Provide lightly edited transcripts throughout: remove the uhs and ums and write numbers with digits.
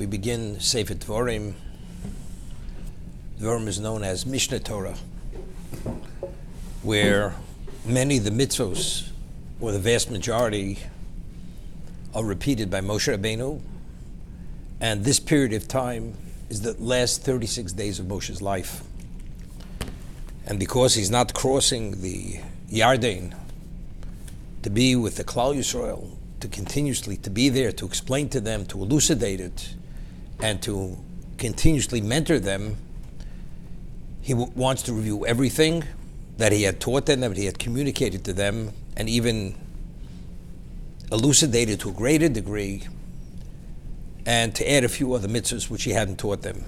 We begin Sefer Dvorim. Dvorim is known as Mishnah Torah, where many of the mitzvos, or the vast majority, are repeated by Moshe Rabbeinu, and this period of time is the last 36 days of Moshe's life. And because he's not crossing the Yarden to be with the Klal Yisrael, to continuously to be there, to explain to them, to elucidate it, and to continuously mentor them, he wants to review everything that he had taught them, that he had communicated to them, and even elucidated to a greater degree, and to add a few other mitzvahs which he hadn't taught them.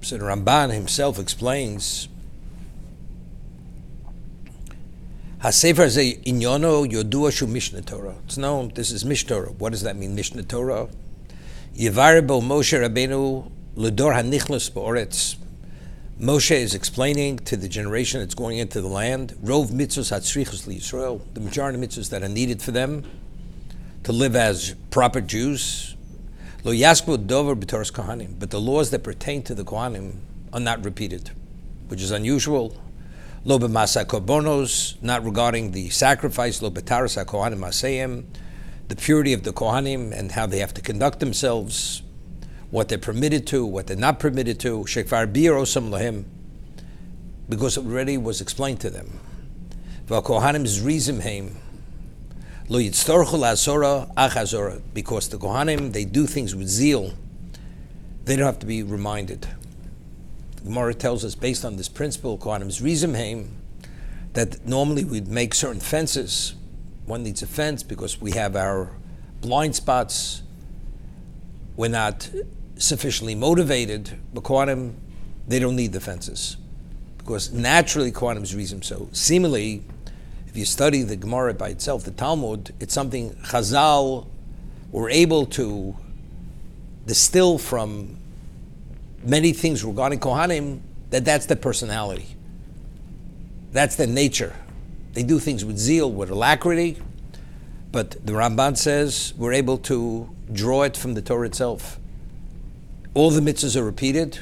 So the Ramban himself explains, HaSefer Ze Inyono Yodua Shu Mishnah Torah. It's known, this is Mishnah Torah. What does that mean, Mishnah Torah? Yevar bo Moshe Rabbeinu L'dor hanichlas ba'oretz. Moshe is explaining to the generation that's going into the land, Rov mitzvos hatzrichos liYisrael, the majority of mitzvahs that are needed for them to live as proper Jews. Lo yaskvu dover b'toras kohanim, but the laws that pertain to the kohanim are not repeated, which is unusual. Lo b'masa korbanos, not regarding the sacrifice. Lo b'taras hakohanim masayim, the purity of the kohanim and how they have to conduct themselves, what they're permitted to, what they're not permitted to. Shekvar bir osam lahim, because it already was explained to them. V'kohanim zrizim heim. Lo yitztorchu la'asora achazora, because the kohanim, they do things with zeal. They don't have to be reminded. The Gemara tells us, based on this principle, kohanim's rizim heim, that normally we'd make certain fences. One needs a fence because we have our blind spots. We're not sufficiently motivated. But kohanim, they don't need the fences, because naturally kohanim's rizim. So seemingly, if you study the Gemara by itself, the Talmud, it's something Chazal were able to distill from many things regarding Kohanim, that's their personality. That's their nature. They do things with zeal, with alacrity, but the Ramban says we're able to draw it from the Torah itself. All the mitzvahs are repeated.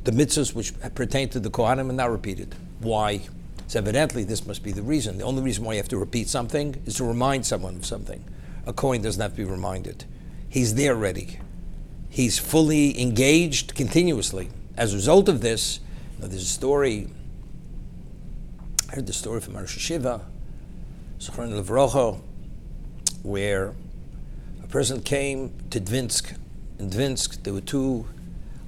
The mitzvahs which pertain to the Kohanim are not repeated. Why? So evidently this must be the reason. The only reason why you have to repeat something is to remind someone of something. A Kohen doesn't have to be reminded. He's there ready. He's fully engaged continuously. As a result of this, there's a story, I heard the story from Rosh Hashiva, Zochron Levrocho, where a person came to Dvinsk. In Dvinsk, there were two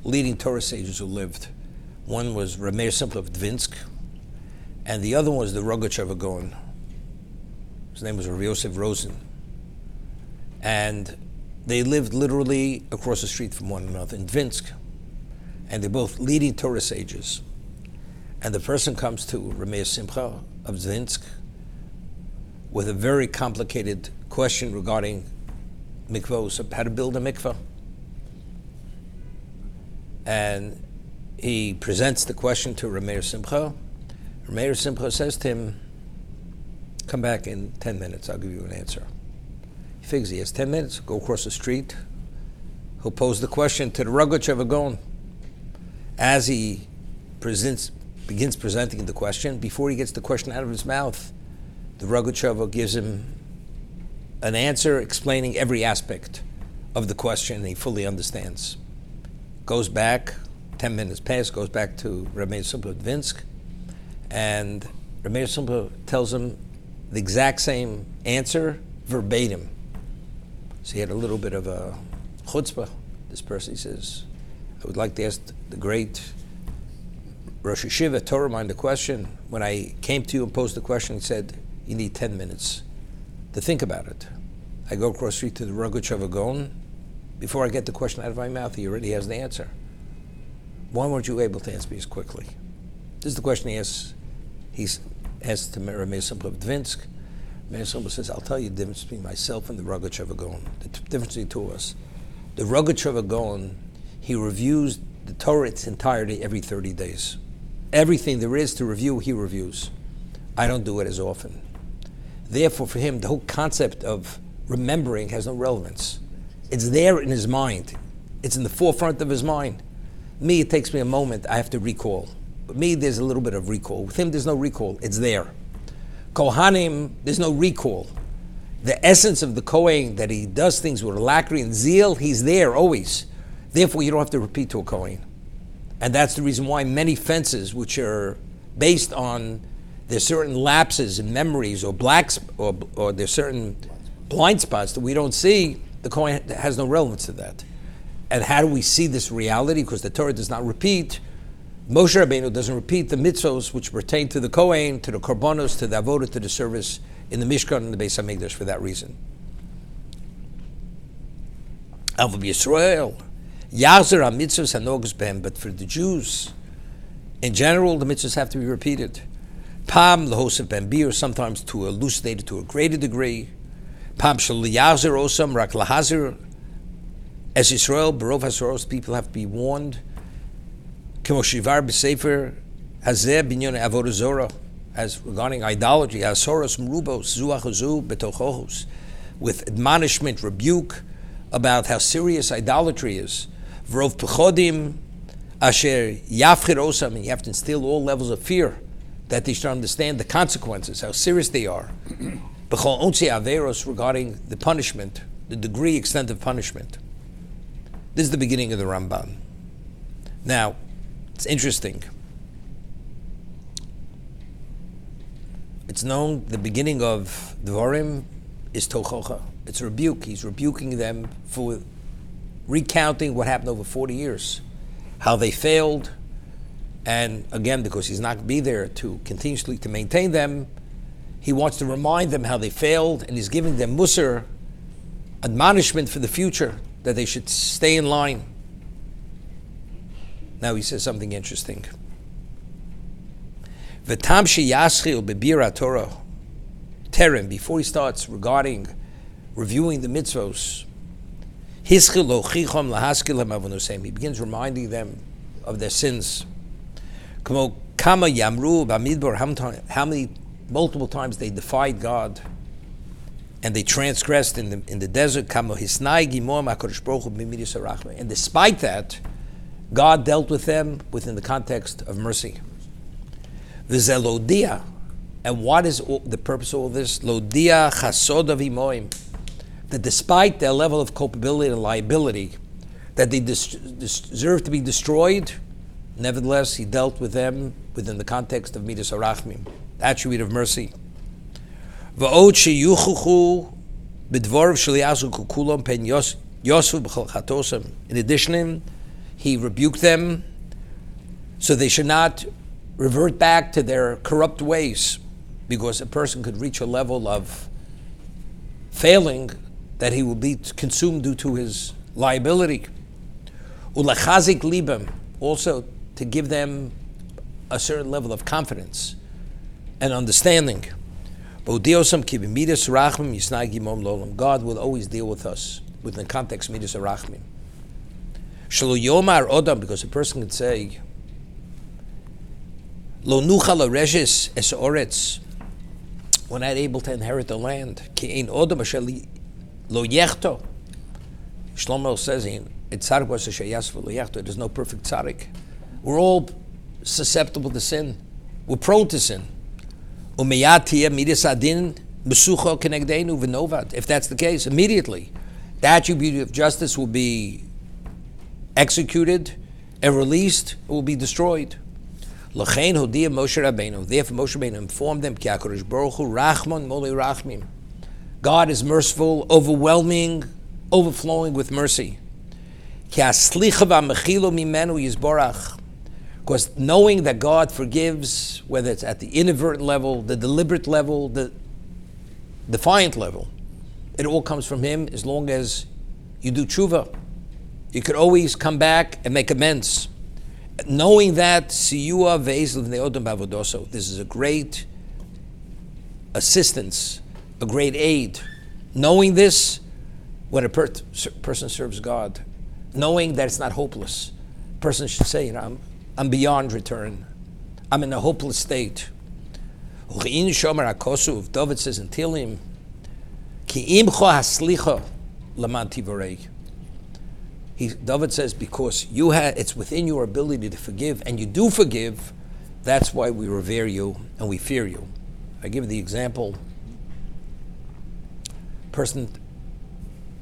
leading Torah sages who lived. One was Rameir Simcha of Dvinsk, and the other one was the Rogachev Gaon. His name was Rav Yosef Rosen. And they lived literally across the street from one another in Dvinsk. And they're both leading Torah sages. And the person comes to Rameir Simcha of Dvinsk with a very complicated question regarding mikvahs, how to build a mikvah. And he presents the question to Rameir Simcha. Rameir Simcha says to him, come back in 10 minutes, I'll give you an answer. He figures he has 10 minutes, go across the street, he'll pose the question to the Rogachev Gaon. As he begins presenting the question, before he gets the question out of his mouth, the Rogachev gives him an answer explaining every aspect of the question, and he fully understands. Goes back, 10 minutes pass, goes back to Rameir Simcha of Dvinsk, and Rameir Simcha tells him the exact same answer verbatim. So he had a little bit of a chutzpah. This person, he says, I would like to ask the great Rosh Hashiva Torah mind the question. When I came to you and posed the question, he said, you need 10 minutes to think about it. I go across the street to the Rogachev Gaon. Before I get the question out of my mouth, he already has the answer. Why weren't you able to answer me as quickly? This is the question he asks. He's asked to Rameir Simcha of Dvinsk. Rameir Simcha says, I'll tell you the difference between myself and the Rogachev Gaon. The difference between the two of us. The Rogachev Gaon, he reviews the Torah its entirety every 30 days. Everything there is to review, he reviews. I don't do it as often. Therefore, for him, the whole concept of remembering has no relevance. It's there in his mind. It's in the forefront of his mind. Me, it takes me a moment. I have to recall. But me, there's a little bit of recall. With him, there's no recall. It's there. Kohanim, there's no recall. The essence of the Kohen, that he does things with alacrity and zeal, he's there always. Therefore, you don't have to repeat to a Kohen. And that's the reason why many fences, which are based on there's certain lapses in memories or or there's certain blind spots that we don't see, the Kohen has no relevance to that. And how do we see this reality? Because the Torah does not repeat. Moshe Rabbeinu doesn't repeat the mitzvos which pertain to the Kohen, to the korbanos, to the avodah, to the service in the Mishkan and the Beis HaMikdash for that reason. Avos Yisrael, Yachzer HaMitzvos HaNogus Behem, but for the Jews, in general, the mitzvahs have to be repeated. Pam Lahosef Ben Bir, sometimes to elucidate it to a greater degree. Pam Shal Yachzer Osam Rak Lahazir. As Israel, Barov HaSoros, people have to be warned. Kemo Shivar B'Sefer Hazeh Binyon Avodah Zorah, as regarding idolatry, Hasoros Merubos Zuach Hazu Betochohos, with admonishment, rebuke about how serious idolatry is. Vrov Pechodim Asher Yafchir Osam, and you have to instill all levels of fear that they should understand the consequences, how serious they are. Bechol Onsi Averos, regarding the punishment, the degree, extent of punishment. This is the beginning of the Ramban. Now, it's interesting. It's known the beginning of Dvarim is Tochocha. It's a rebuke. He's rebuking them for recounting what happened over 40 years, how they failed, and again, because he's not going to be there to continuously to maintain them, he wants to remind them how they failed, and he's giving them musar, admonishment for the future, that they should stay in line. Now he says something interesting. V'tam sheyaschil bebira Torah terem, before he starts regarding reviewing the mitzvos, hischil lochichom lahaskil ha'avonosem, he begins reminding them of their sins. Kamo kama yamru b'midbar, how many multiple times they defied God and they transgressed in the desert. Kamo hisnai gimom HaKadosh Baruch Hu b'midas harachma, and despite that, God dealt with them within the context of mercy. V'zelodia, and what is the purpose of all this? Lodia chasod avimoim, that despite their level of culpability and liability, that they deserve to be destroyed, nevertheless, he dealt with them within the context of midas harachmim, the attribute of mercy. V'od sheyuchuchu b'dvor sheliyasu kukulom pen yosu b'chol chatosam. In addition, he rebuked them so they should not revert back to their corrupt ways, because a person could reach a level of failing that he will be consumed due to his liability. Ulachazik libam, also to give them a certain level of confidence and understanding. God will always deal with us within the context of midas harachmim. Shelo yomar odam, because a person could say, Lo nucha l'reshes es oretz, we're not able to inherit the land. Ki ein odam asher lo yechto. Shlomo says in tzaddik was asher yasvu lo yechto. There's no perfect tzaddik. We're all susceptible to sin. We're prone to sin. Umeyat tiyeh midas adin besucho kenegdeinu v'novad. If that's the case, immediately the attribute of justice will be executed and released, it will be destroyed. L'chein hodia Moshe Rabbeinu, therefore Moshe Rabbeinu informed them, Ki HaKadosh Baruch Hu rachman molei rachmim. God is merciful, overwhelming, overflowing with mercy. Ki haslicha v'amechilo mimenu yizborach. Because knowing that God forgives, whether it's at the inadvertent level, the deliberate level, the defiant level, it all comes from Him as long as you do tshuva. You could always come back and make amends. Knowing that, siyua ve'ezl v'ne'odam b'avodoso, this is a great assistance, a great aid. Knowing this, when a person serves God, knowing that it's not hopeless, a person should say, I'm beyond return. I'm in a hopeless state. David says in Tehillim, Ki imcho haslicha laman tivorei. David says, because it's within your ability to forgive, and you do forgive, that's why we revere you and we fear you. I give the example, a person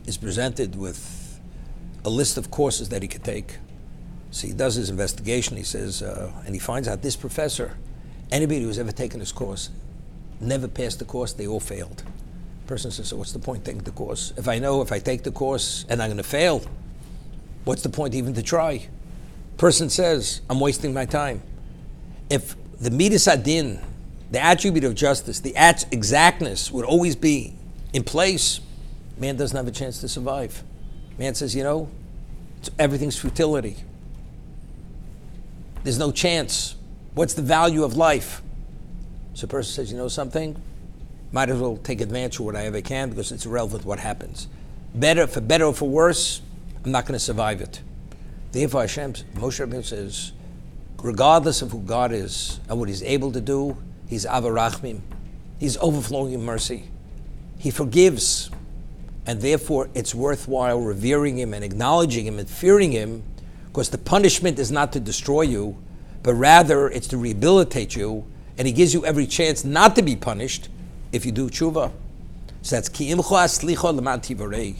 is presented with a list of courses that he could take. So he does his investigation, he says, and he finds out this professor, anybody who's ever taken this course, never passed the course, they all failed. The person says, so what's the point taking the course? If I know if I take the course and I'm going to fail, what's the point even to try? Person says, I'm wasting my time. If the midas adin, the attribute of justice, the exactness would always be in place, man doesn't have a chance to survive. Man says, everything's futility. There's no chance. What's the value of life? So a person says, you know something? Might as well take advantage of what I ever can because it's irrelevant what happens. For better or for worse, I'm not going to survive it. Therefore, Moshe Rabbeinu says, regardless of who God is and what He's able to do, He's Avarachmim. He's overflowing in mercy. He forgives. And therefore, it's worthwhile revering Him and acknowledging Him and fearing Him, because the punishment is not to destroy you, but rather it's to rehabilitate you, and He gives you every chance not to be punished if you do tshuva. So that's ki imcha slicha l'man tivarei.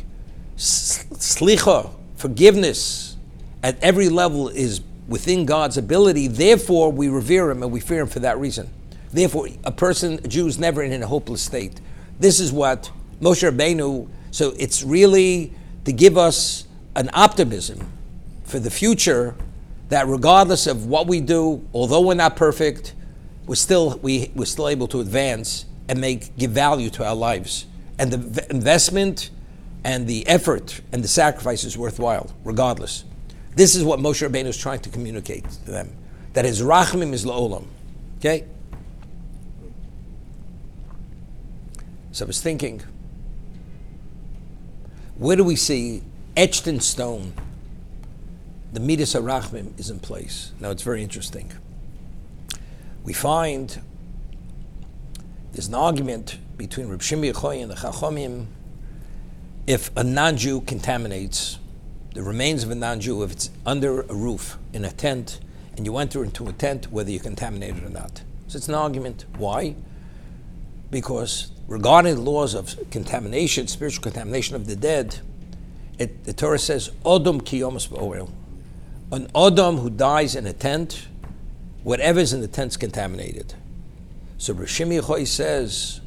Slicha, forgiveness, at every level is within God's ability. Therefore, we revere Him and we fear Him for that reason. Therefore, a Jew is never in a hopeless state. This is what Moshe Rabbeinu. So it's really to give us an optimism for the future that regardless of what we do, although we're not perfect, we're still able to advance and give value to our lives. And the investment and the effort and the sacrifice is worthwhile, regardless. This is what Moshe Rabbeinu is trying to communicate to them, that his rachmim is la'olam. Okay? So I was thinking, where do we see etched in stone the midas harachmim is in place? Now it's very interesting. We find there's an argument between Reb Shimon Yochai and the Chachamim. If a non-Jew contaminates the remains of a non-Jew, if it's under a roof in a tent, and you enter into a tent, whether you're contaminated or not. So it's an argument. Why? Because regarding the laws of contamination, spiritual contamination of the dead, the Torah says, Odom ki yomas ba'orel. An Odom who dies in a tent, whatever's in the tent's contaminated. So Reb Shimon Yochai says,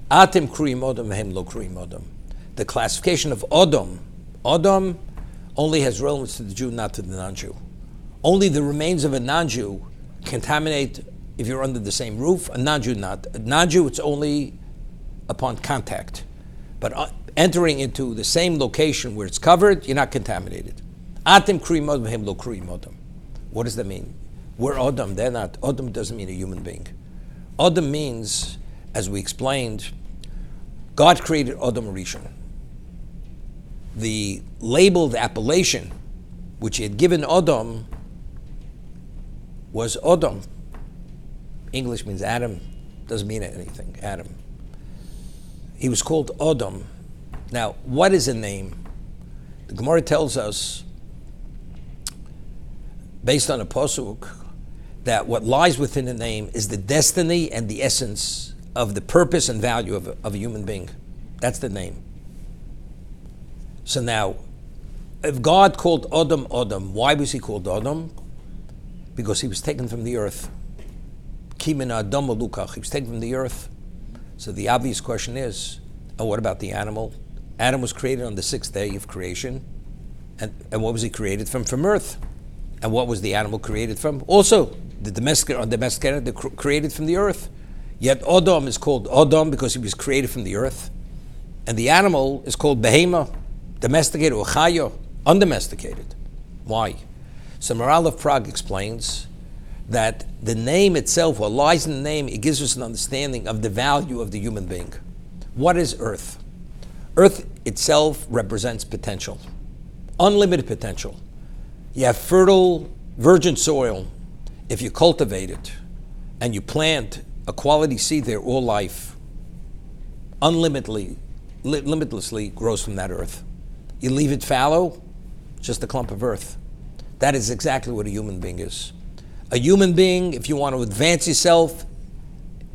Atem kriyim Odom v'hem lo kriyim Odom. The classification of Odom only has relevance to the Jew, not to the non-Jew. Only the remains of a non-Jew contaminate if you're under the same roof. A non-Jew not. A non-Jew, it's only upon contact. But entering into the same location where it's covered, you're not contaminated. Atem kriyim Odom v'hem lo kriyim Odom. What does that mean? We're Odom, they're not. Odom doesn't mean a human being. Odom means, as we explained, God created Odom Rishon. The label, the appellation, which He had given Odom, was Odom. English means Adam, doesn't mean anything, Adam. He was called Odom. Now, what is a name? The Gemara tells us, based on a pasuk, that what lies within a name is the destiny and the essence of the purpose and value of a human being. That's the name. So now, if God called Odom Odom, why was He called Odom? Because he was taken from the earth. Kimin Adam Lukach, he was taken from the earth. So the obvious question is, what about the animal? Adam was created on the sixth day of creation. And what was he created from? From earth. And what was the animal created from? Also, the domesticated, created from the earth. Yet Odom is called Odom because he was created from the earth. And the animal is called Behema, domesticated, or Chayo, undomesticated. Why? So Maharal of Prague explains that the name itself, what lies in the name, it gives us an understanding of the value of the human being. What is earth? Earth itself represents potential, unlimited potential. You have fertile, virgin soil. If you cultivate it and you plant a quality seed there, all life limitlessly grows from that earth. You leave it fallow, just a clump of earth. That is exactly what a human being is. A human being, if you want to advance yourself,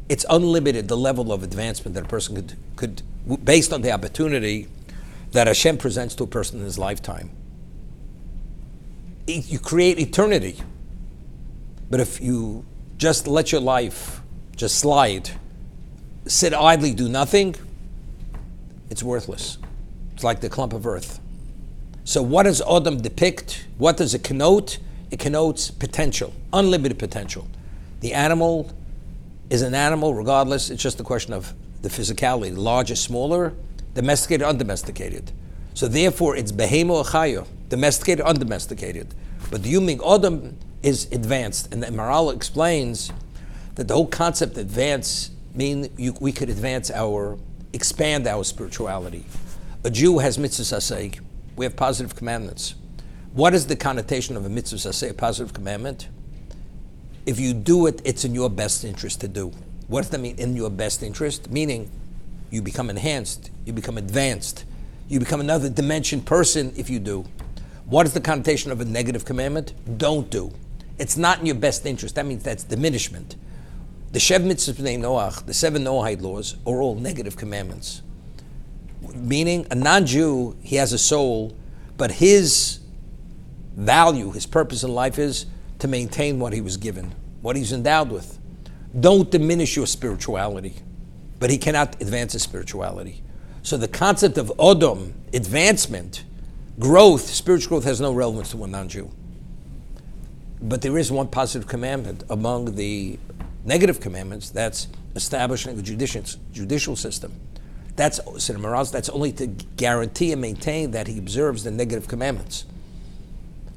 it's unlimited, the level of advancement that a person could based on the opportunity that Hashem presents to a person in his lifetime. You create eternity. But if you just let your life just slide, sit idly, do nothing, it's worthless. It's like the clump of earth. So what does Adam depict? What does it connote? It connotes potential, unlimited potential. The animal is an animal regardless. It's just a question of the physicality, larger, smaller, domesticated, undomesticated. So therefore it's behemo or chayo, domesticated, undomesticated. But the human Adam is advanced. And the Maharal explains that the whole concept of advance means we could expand our spirituality. A Jew has mitzvahs aseh. We have positive commandments. What is the connotation of a mitzvah aseh, a positive commandment? If you do it, it's in your best interest to do. What does that mean, in your best interest? Meaning, you become enhanced, you become advanced, you become another dimension person if you do. What is the connotation of a negative commandment? Don't do. It's not in your best interest. That means that's diminishment. The Shev Mitzvahs B'nai Noach, the 7 Noahide laws, are all negative commandments. Meaning, a non-Jew, he has a soul, but his value, his purpose in life is to maintain what he was given, what he's endowed with. Don't diminish your spirituality, but he cannot advance his spirituality. So the concept of Odom, advancement, growth, spiritual growth has no relevance to a non-Jew. But there is one positive commandment among the negative commandments, that's establishing the judicial system. That's only to guarantee and maintain that he observes the negative commandments.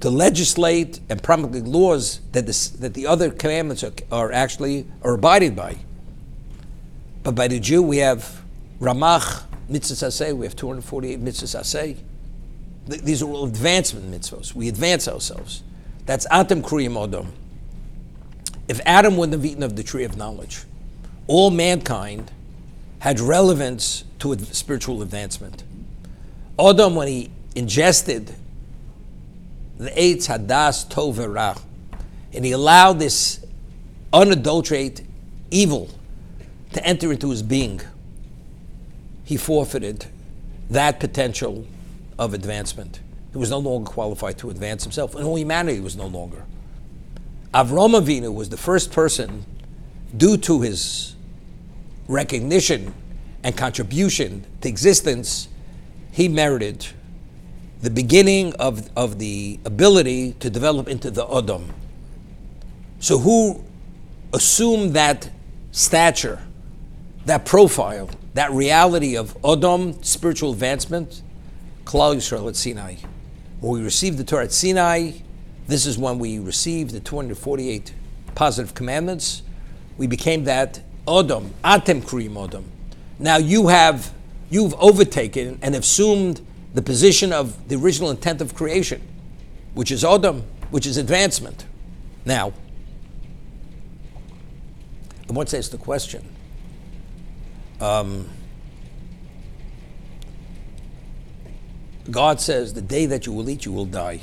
To legislate and promulgate laws that the other commandments are abided by. But by the Jew, we have Ramach, mitzvahs aseh, we have 248 mitzvahs aseh. These are all advancement mitzvahs. We advance ourselves. That's Atem Kriyim Odom. If Adam wouldn't have eaten of the tree of knowledge, all mankind had relevance to spiritual advancement. Odom, when he ingested the Eitz Hadas Tov Ra, and he allowed this unadulterated evil to enter into his being, he forfeited that potential of advancement. He was no longer qualified to advance himself, and all humanity was no longer. Avram Avinu was the first person, due to his recognition and contribution to existence, he merited the beginning of the ability to develop into the Odom. So who assumed that stature, that profile, that reality of Odom, spiritual advancement? Klal Yisrael at Sinai. When we received the Torah at Sinai, this is when we received the 248 positive commandments. We became that Odom, Atem Kriyim Odom. Now you've overtaken and assumed the position of the original intent of creation, which is Odom, which is advancement. Now, I want to ask the question. God says, the day that you will eat, you will die.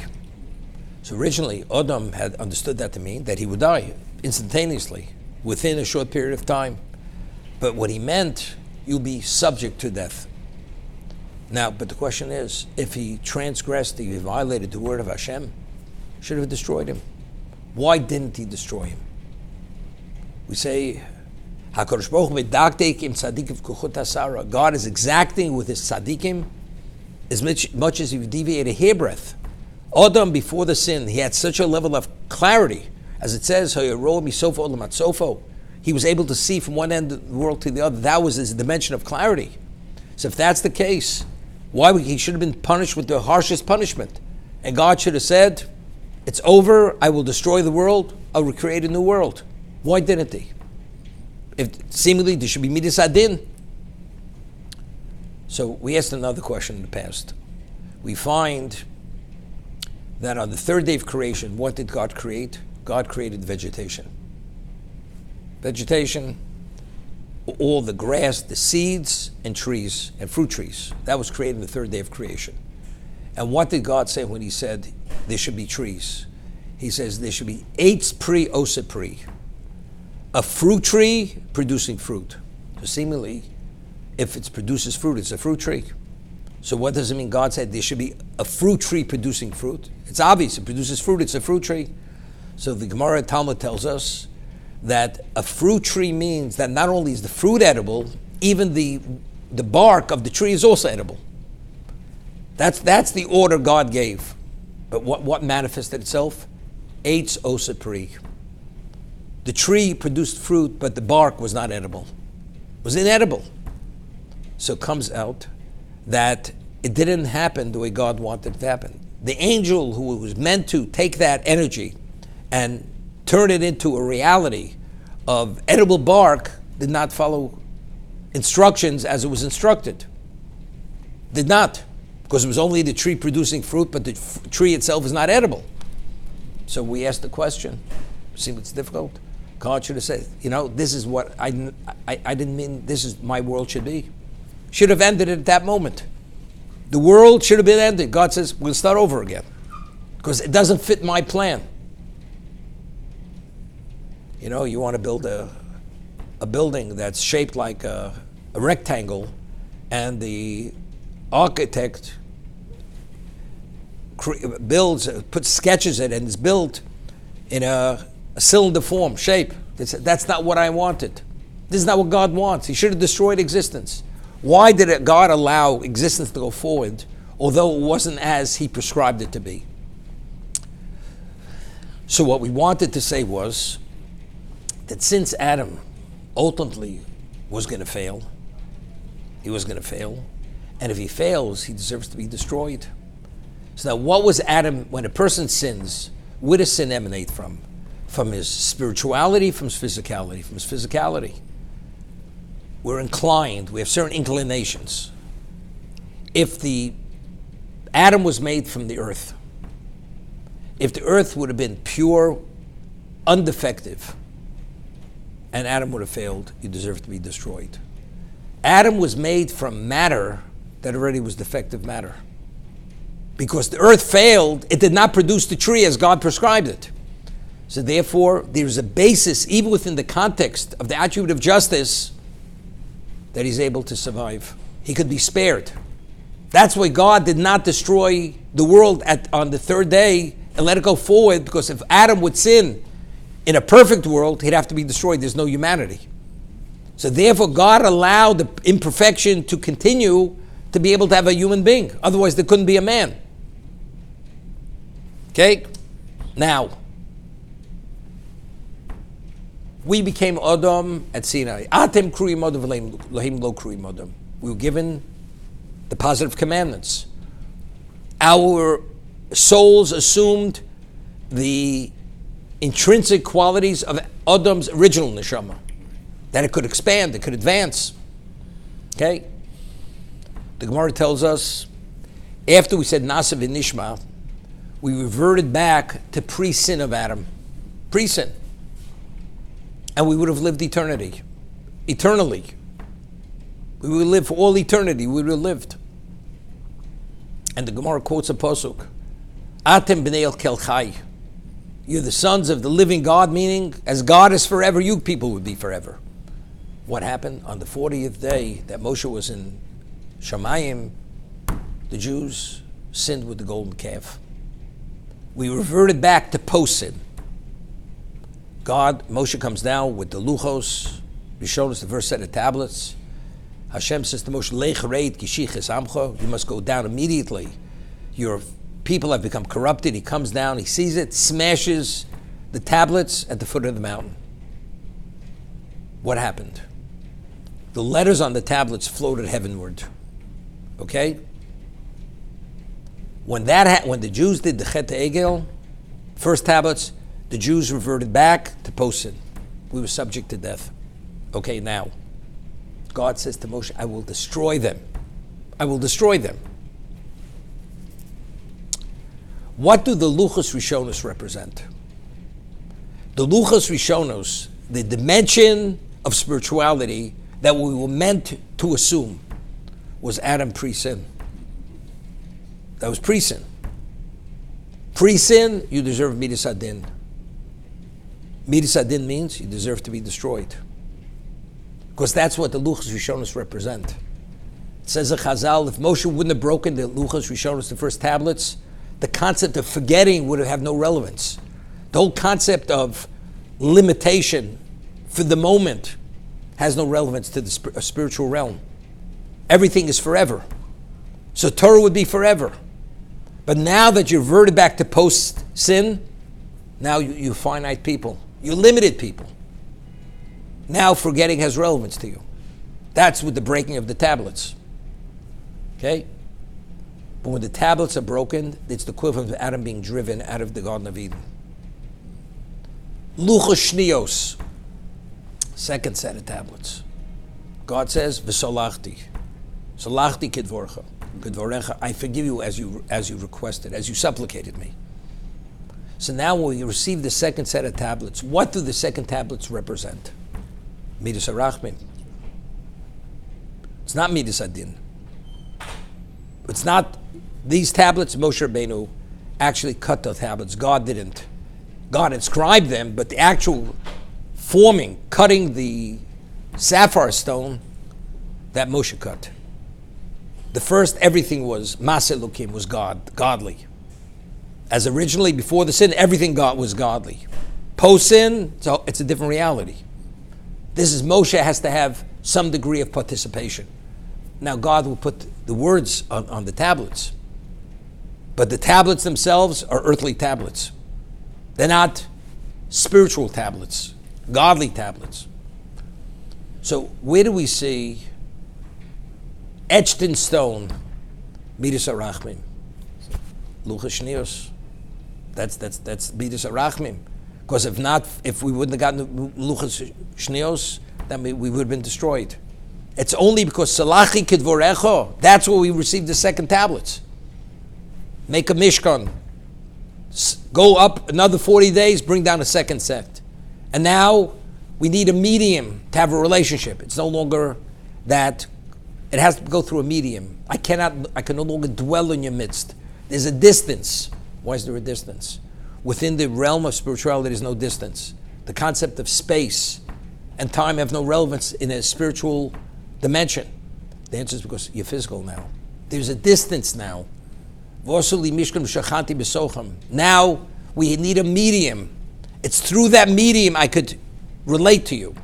So originally, Adam had understood that to mean that he would die instantaneously, within a short period of time. But what he meant, you'll be subject to death. Now, but the question is, if he transgressed, he violated the word of Hashem, should have destroyed him. Why didn't he destroy him? We say, HaKadosh Baruch Hu medakdek im tzadikim v'kuchot hasara. God is exacting with his tzadikim as much as he deviated a hairbreadth. Adam, before the sin, he had such a level of clarity, as it says, he was able to see from one end of the world to the other. That was his dimension of clarity. So if that's the case, he should have been punished with the harshest punishment. And God should have said, it's over, I will destroy the world, I'll recreate a new world. Why didn't he? If seemingly there should be midas adin. So we asked another question in the past. We find that on the third day of creation, what did God create? God created vegetation. Vegetation, all the grass, the seeds, and trees, and fruit trees. That was created on the third day of creation. And what did God say when he said there should be trees? He says there should be eitz pri osa pri, a fruit tree producing fruit. So seemingly, if it produces fruit, it's a fruit tree. So what does it mean? God said there should be a fruit tree producing fruit. It's obvious, it produces fruit, it's a fruit tree. So the Gemara Talmud tells us that a fruit tree means that not only is the fruit edible, even the bark of the tree is also edible. That's the order God gave. But what manifested itself? Eitz osa pri. The tree produced fruit, but the bark was not edible. It was inedible. So it comes out that it didn't happen the way God wanted it to happen. The angel who was meant to take that energy and turn it into a reality of edible bark did not follow instructions as it was instructed. Did not, because it was only the tree producing fruit, but the tree itself is not edible. So we asked the question, see what's difficult? God should have said, this is what I didn't mean this is my world should be. Should have ended it at that moment. The world should have been ended. God says, we'll start over again, because it doesn't fit my plan. You want to build a building that's shaped like a rectangle, and the architect puts sketches in it, and it's built in a cylinder form, shape. That's not what I wanted. This is not what God wants. He should have destroyed existence. Why did God allow existence to go forward, although it wasn't as he prescribed it to be? So what we wanted to say was that since Adam ultimately was going to fail, he was going to fail, and if he fails, he deserves to be destroyed. So now what was Adam, when a person sins, where does sin emanate from? From his spirituality, from his physicality? From his physicality. We're inclined, we have certain inclinations. If Adam was made from the earth, if the earth would have been pure, undefective, and Adam would have failed, he deserved to be destroyed. Adam was made from matter that already was defective matter. Because the earth failed, it did not produce the tree as God prescribed it. So therefore, there's a basis, even within the context of the attribute of justice, that he's able to survive. He could be spared. That's why God did not destroy the world on the third day and let it go forward, because if Adam would sin in a perfect world, he'd have to be destroyed. There's no humanity. So therefore, God allowed the imperfection to continue to be able to have a human being. Otherwise, there couldn't be a man. Okay? Now, we became Adam at Sinai. Atem kruyim Adam v'leim lo kruyim Adam. We were given the positive commandments. Our souls assumed the intrinsic qualities of Adam's original neshama, that it could expand, it could advance. Okay? The Gemara tells us, after we said Nasa v'nishma, we reverted back to pre-sin of Adam. Pre-sin. And we would have lived eternally. We would live for all eternity. We would have lived. And the Gemara quotes a pasuk, Atem b'nei el chai. You're the sons of the living God, meaning as God is forever, you people would be forever. What happened? On the 40th day that Moshe was in Shamayim, the Jews sinned with the golden calf. We reverted back to post-sin. Moshe comes down with the luchos. He showed us the first set of tablets. Hashem says to Moshe, Lech reit kishiches amcho. You must go down immediately. Your people have become corrupted. He comes down, he sees it, smashes the tablets at the foot of the mountain. What happened? The letters on the tablets floated heavenward. Okay? When the Jews did the Chet Egel, first tablets, the Jews reverted back to post-sin. We were subject to death. Okay, now, God says to Moshe, I will destroy them. I will destroy them. What do the Luchos Rishonos represent? The Luchos Rishonos, the dimension of spirituality that we were meant to assume, was Adam pre-sin. That was pre-sin. Pre-sin, you deserve Midas Adin. Midas Adin means you deserve to be destroyed. Because that's what the Luchos Rishonos represent. It says in Chazal, if Moshe wouldn't have broken the Luchos Rishonos, the first tablets, the concept of forgetting would have no relevance. The whole concept of limitation for the moment has no relevance to the spiritual realm. Everything is forever. So Torah would be forever. But now that you're reverted back to post-sin, now you're finite people. You're limited people. Now forgetting has relevance to you. That's with the breaking of the tablets. Okay? But when the tablets are broken, it's the equivalent of Adam being driven out of the Garden of Eden. Luchos Shnios, second set of tablets. God says, V'solachti. Solachti kidvorcha. Kidvorecha, I forgive you as you requested, as you supplicated me. So now when we receive the second set of tablets, what do the second tablets represent? Midas HaRachmim. It's not Midas Adin. It's not these tablets. Moshe Rabbeinu actually cut the tablets. God didn't. God inscribed them, but the actual forming, cutting the sapphire stone, that Moshe cut. The first, everything was Maseh Elokim, was God, godly. As originally, before the sin, everything God was godly. Post-sin, so it's a different reality. This is Moshe has to have some degree of participation. Now God will put the words on the tablets. But the tablets themselves are earthly tablets. They're not spiritual tablets, godly tablets. So where do we see etched in stone Midas HaRachmim? Luchos Shnios. That's Midas HaRachmim. Because if we wouldn't have gotten the Luchos Shnios, then we would have been destroyed. It's only because Salachi Kidvorecho, that's where we received the second tablets. Make a Mishkan. Go up another 40 days, bring down a second set. And now we need a medium to have a relationship. It's no longer that it has to go through a medium. I can no longer dwell in your midst. There's a distance. Why is there a distance? Within the realm of spirituality, there's no distance. The concept of space and time have no relevance in a spiritual dimension. The answer is because you're physical now. There's a distance now. Now we need a medium. It's through that medium I could relate to you.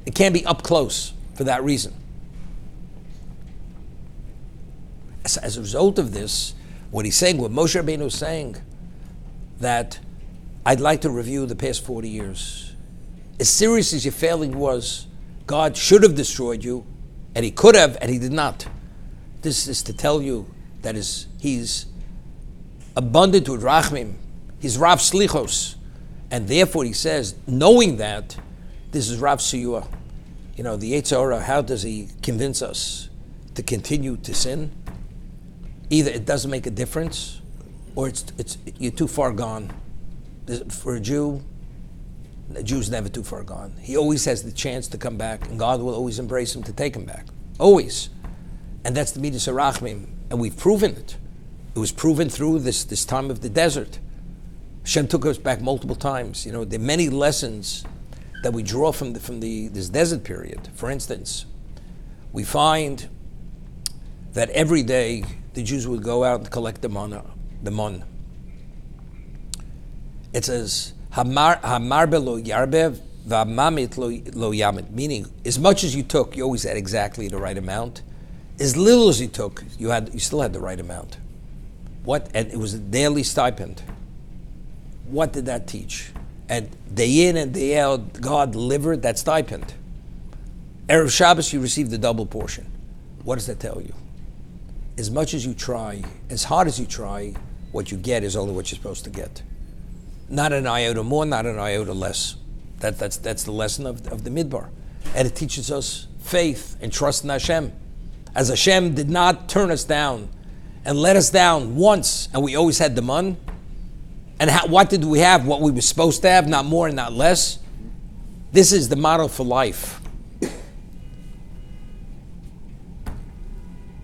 It can't be up close for that reason. As a result of this, what he's saying, what Moshe Rabbeinu is saying, that I'd like to review the past 40 years. As serious as your failing was, God should have destroyed you, and he could have, and he did not. This is to tell you that he's abundant with rachmim. He's Rav Slichos. And therefore he says, knowing that, this is Rav Siyua. You know, the Yetzer Hara, how does he convince us to continue to sin? Either it doesn't make a difference, or it's you're too far gone. For a Jew, the Jew's never too far gone. He always has the chance to come back, and God will always embrace him to take him back. Always. And that's the Midas HaRachmim. And we've proven it. It was proven through this time of the desert. Hashem took us back multiple times. You know, there are many lessons that we draw from this desert period. For instance, we find that every day the Jews would go out and collect the mon. It says, Hamarbe lo yarbev, v'amamit lo yamit. Meaning, as much as you took, you always had exactly the right amount. As little as you took, you still had the right amount. What? And it was a daily stipend. What did that teach? And day in and day out, God delivered that stipend. Erev Shabbos, you received the double portion. What does that tell you? As much as you try, as hard as you try, what you get is only what you're supposed to get. Not an iota more, not an iota less. That's the lesson of the Midbar. And it teaches us faith and trust in Hashem. As Hashem did not turn us down and let us down once, and we always had the mun. And what did we have? What we were supposed to have, not more and not less. This is the model for life.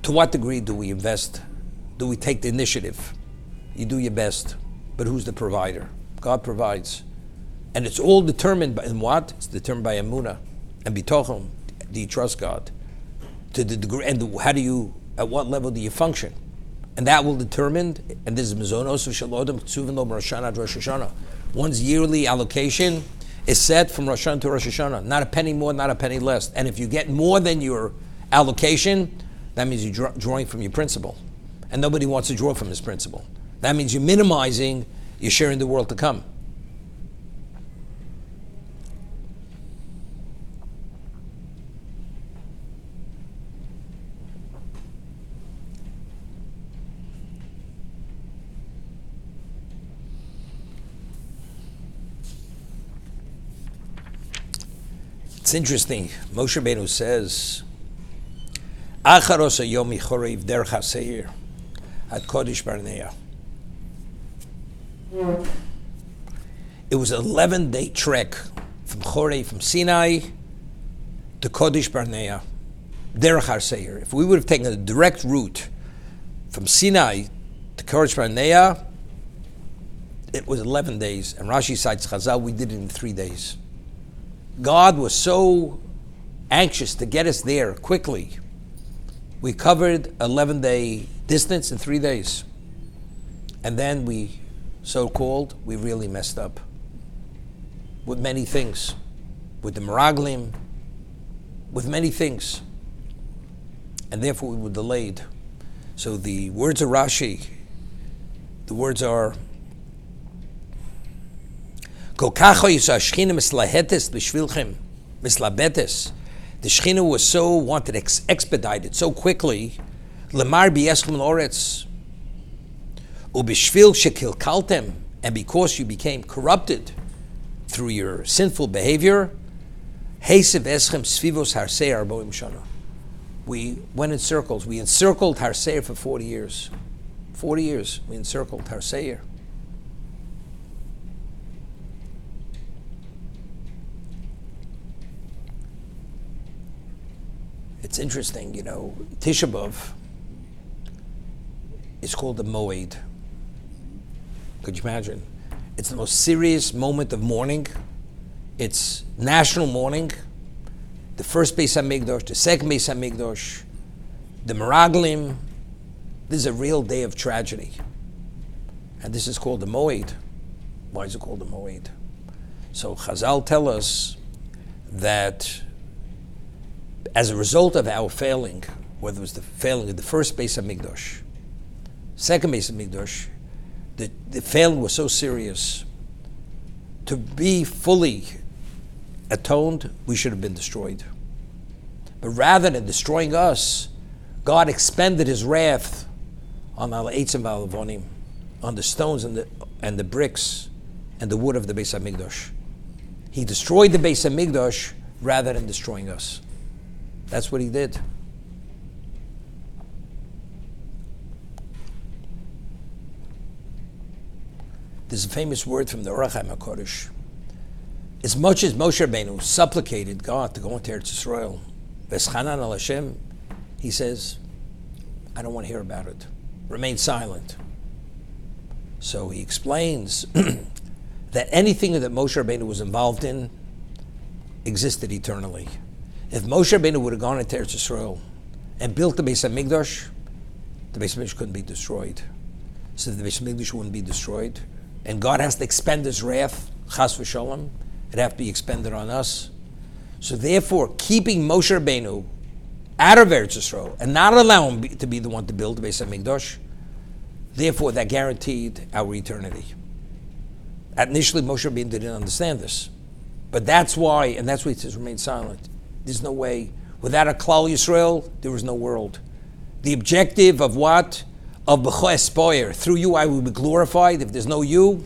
To what degree do we invest do we take the initiative? You do your best, but who's the provider? God provides. And it's all determined by, in what? It's determined by emunah and bitochon. Do you trust God? To the degree, and how do you, at what level do you function? And that will determine, and this is Mizonos Shalodam Tzuvin Lo Rosh Hashanah. One's yearly allocation is set from Rosh Hashanah to Rosh Hashanah. Not a penny more, not a penny less. And if you get more than your allocation, that means you're drawing from your principal. And nobody wants to draw from his principal. That means you're minimizing your share in the world to come. It's interesting. Moshe Rabbeinu says, "Acharos hayom chorev derech haseir ad Kodesh Barnea." It was an 11-day trek from Chorev, from Sinai to Kodesh Barnea, derech haseir. If we would have taken a direct route from Sinai to Kodesh Barnea, it was 11 days. And Rashi cites Chazal, we did it in 3 days. God was so anxious to get us there quickly. We covered 11-day distance in 3 days. And then we really messed up with many things, with the Meraglim, with many things. And therefore we were delayed. So the words of Rashi, the words are, the Shechina was so wanted expedited so quickly. Lemar b'yeschem l'oretz ubishvil shekilkaltem, and because you became corrupted through your sinful behavior, heisev eschem svivos harsei arboim shana. We went in circles. We encircled Harseir for 40 years. 40 years we encircled Harseir. It's interesting, Tisha B'Av is called the Moed. Could you imagine? It's the most serious moment of mourning. It's national mourning. The first Beis HaMikdash, the second Beis HaMikdash, the Meraglim. This is a real day of tragedy. And this is called the Moed. Why is it called the Moed? So Chazal tell us that as a result of our failing, whether it was the failing of the first Beis HaMikdash, second Beis HaMikdash, the failing was so serious. To be fully atoned, we should have been destroyed. But rather than destroying us, God expended His wrath on al-eitzim v'al-avonim, on the stones and the bricks and the wood of the Beis HaMikdash. He destroyed the Beis HaMikdash rather than destroying us. That's what He did. There's a famous word from the Orach HaKodesh. As much as Moshe Rabbeinu supplicated God to go into Eretz Yisrael, Veschanan al Hashem, he says, I don't want to hear about it. Remain silent. So he explains that anything that Moshe Rabbeinu was involved in existed eternally. If Moshe Rabbeinu would have gone into Eretz Yisrael and built the Beis HaMikdash, the Beis HaMikdash couldn't be destroyed. So the Beis HaMikdash wouldn't be destroyed. And God has to expend His wrath, chas v'sholem. It'd have to be expended on us. So therefore, keeping Moshe Rabbeinu out of Eretz Yisrael and not allowing him to be the one to build the Beis HaMikdash, therefore that guaranteed our eternity. Initially, Moshe Rabbeinu didn't understand this. But that's why, and that's why He says, remain silent. There's no way. Without a Klal Yisrael, there was no world. The objective of what? Of B'cho Espoir. Through you I will be glorified. If there's no you,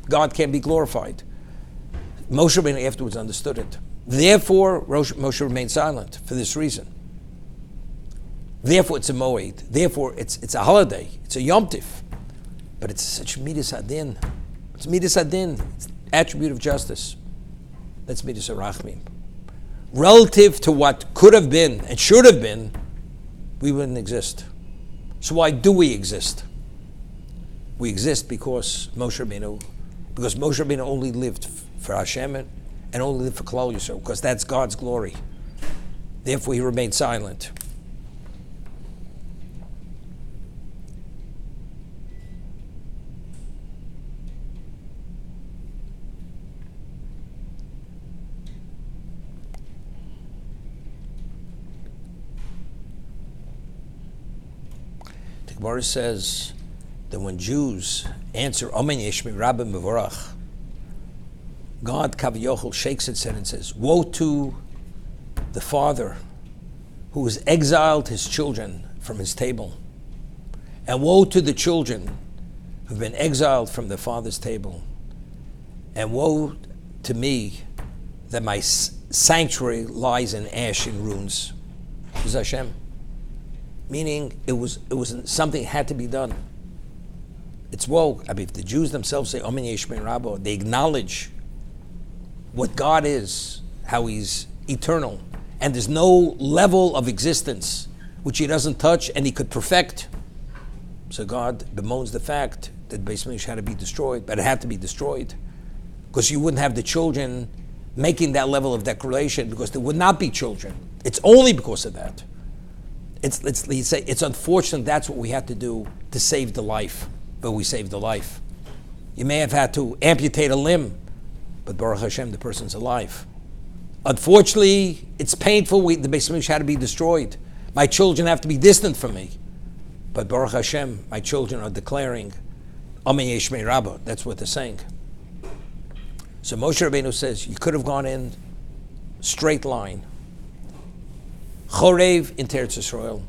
God can't be glorified. Moshe Rabbeinu afterwards understood it. Therefore, Moshe remained silent for this reason. Therefore, it's a Moed. Therefore, it's a holiday. It's a Yom Tif. But it's such Midas Adin. It's Midas Adin. It's attribute of justice. That's Midas Arachmim. Relative to what could have been and should have been, we wouldn't exist. So why do we exist? We exist because Moshe Rabbeinu only lived for Hashem and only lived for Klal Yisrael, because that's God's glory. Therefore, he remained silent. The Gemara says that when Jews answer Amen Yeshmi Rabbi Mevorach, God Kaviyachol shakes his head and says, "Woe to the father who has exiled his children from his table, and woe to the children who've been exiled from their father's table, and woe to me that my sanctuary lies in ash and ruins." Is Hashem? Meaning it was something that had to be done. It's woe. I mean, if the Jews themselves say Amen Yeshmi Rabbo, they acknowledge what God is, how he's eternal, and there's no level of existence which he doesn't touch and he could perfect. So God bemoans the fact that Beis Mikdash had to be destroyed, but it had to be destroyed because you wouldn't have the children making that level of declaration, because there would not be children. It's only because of that. It's unfortunate that's what we had to do to save the life, but we saved the life. You may have had to amputate a limb, but Baruch Hashem, the person's alive. Unfortunately, it's painful. The Beis Mikdash had to be destroyed. My children have to be distant from me. But Baruch Hashem, my children are declaring Amen Yeshmei Rabbah. That's what they're saying. So Moshe Rabbeinu says, you could have gone in straight line. Chorev into Eretz Yisrael.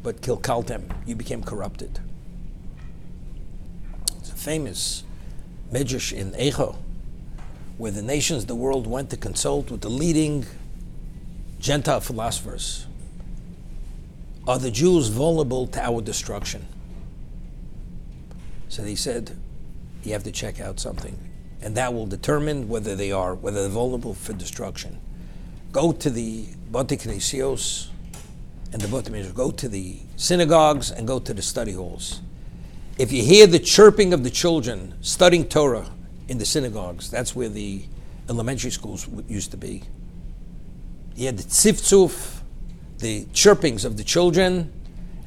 But Kilkaltem, you became corrupted. It's a famous Midrash in Echo, where the nations of the world went to consult with the leading Gentile philosophers. Are the Jews vulnerable to our destruction? So they said, you have to check out something, and that will determine whether they're vulnerable for destruction. Go to the Bate Knesios and the Bate Midrash. Go to the synagogues and go to the study halls. If you hear the chirping of the children studying Torah in the synagogues, that's where the elementary schools used to be. You hear the tziftzuf, the chirpings of the children,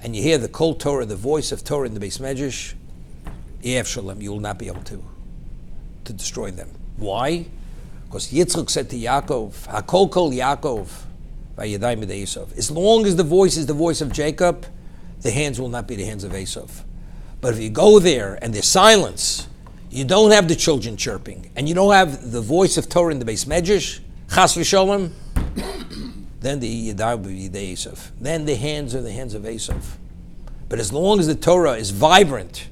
and you hear the kol Torah, the voice of Torah in the Beis Medrash, Yev Shalom, you will not be able to destroy them. Why? Because Yitzchak said to Yaakov, Hakol kol Yaakov, vayedai midei Esav. As long as the voice is the voice of Jacob, the hands will not be the hands of Esav. But if you go there and there's silence, you don't have the children chirping, and you don't have the voice of Torah in the Beis Medrash, Chas v'Sholem, then the Yedai will be the Esav. Then the hands are the hands of Esav. But as long as the Torah is vibrant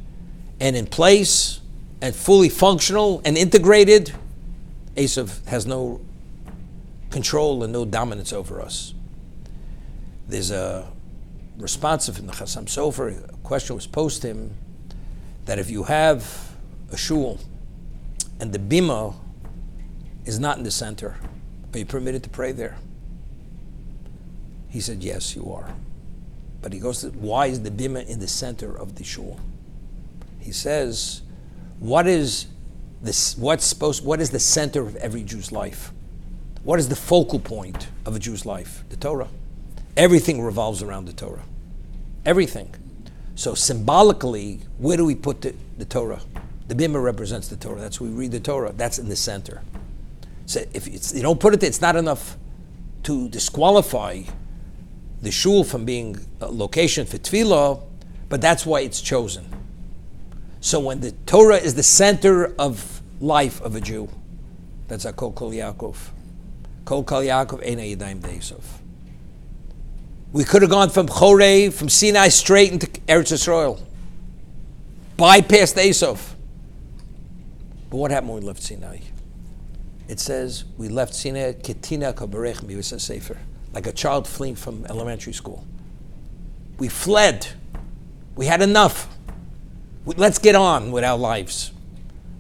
and in place and fully functional and integrated, Esav has no control and no dominance over us. There's a responsive in the Chassam Sofer, a question was posed to him, that if you have a shul and the bima is not in the center, are you permitted to pray there? He said, yes, you are. But he goes to, why is the bima in the center of the shul? He says, what is the center of every Jew's life? What is the focal point of a Jew's life? The Torah. Everything revolves around the Torah. Everything. So symbolically, where do we put the Torah? The bima represents the Torah. That's where we read the Torah. That's in the center. So if you don't put it there, it's not enough to disqualify the shul from being a location for tefillah, but that's why it's chosen. So when the Torah is the center of life of a Jew, that's a Kol Kol Yaakov. Kol Kol Yaakov Eina Yadayim De'esav. We could have gone from Chorev, from Sinai, straight into Eretz Yisrael. Bypassed Esav. But what happened when we left Sinai? It says we left Sinai Ketina Kabarech Mivasa Sefer, like a child fleeing from elementary school. We fled. We had enough. Let's get on with our lives.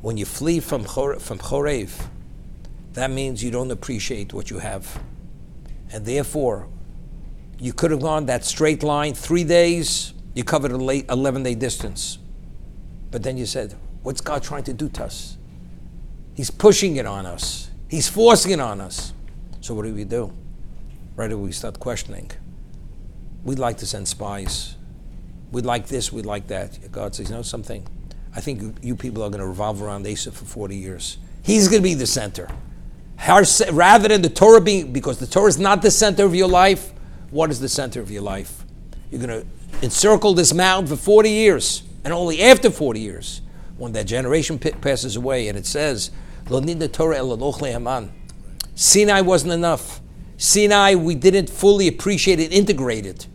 When you flee from Chorev, that means you don't appreciate what you have. And therefore, you could have gone that straight line 3 days, You covered a late 11-day distance. But then you said, what's God trying to do to us? He's pushing it on us. He's forcing it on us. So what do? Right away we start questioning. We'd like to send spies. We'd like this, we'd like that. God says, you know something? I think you people are going to revolve around Asa for 40 years. He's going to be the center. Rather than the Torah being, because the Torah is not the center of your life, what is the center of your life? You're going to encircle this mountain for 40 years, and only after 40 years, when that generation passes away, and it says, Lo nidna Torah ela lochli haman. Sinai wasn't enough. Sinai, we didn't fully appreciate it, integrate it,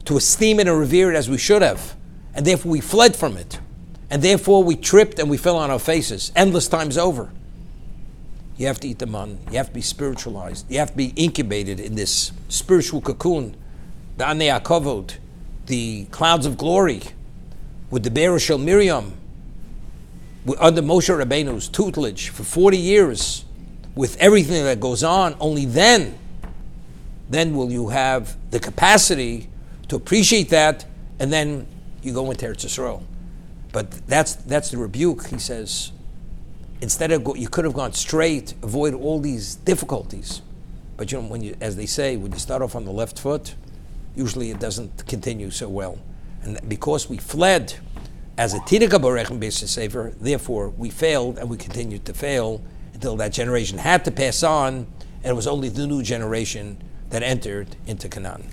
to esteem it and revere it as we should have. And therefore we fled from it. And therefore we tripped and we fell on our faces, endless times over. You have to eat the man. You have to be spiritualized. You have to be incubated in this spiritual cocoon, the Anei HaKavod, the clouds of glory, with the Be'er Shel Miriam, under Moshe Rabbeinu's tutelage for 40 years, with everything that goes on. Only then will you have the capacity to appreciate that, and then you go into Eretz Yisrael. But that's the rebuke. He says, instead of you could have gone straight, avoid all these difficulties. But you know, as they say, when you start off on the left foot, usually it doesn't continue so well. And because we fled as a Tirika Barechem Beis Sefer, therefore we failed and we continued to fail until that generation had to pass on, and it was only the new generation that entered into Canaan.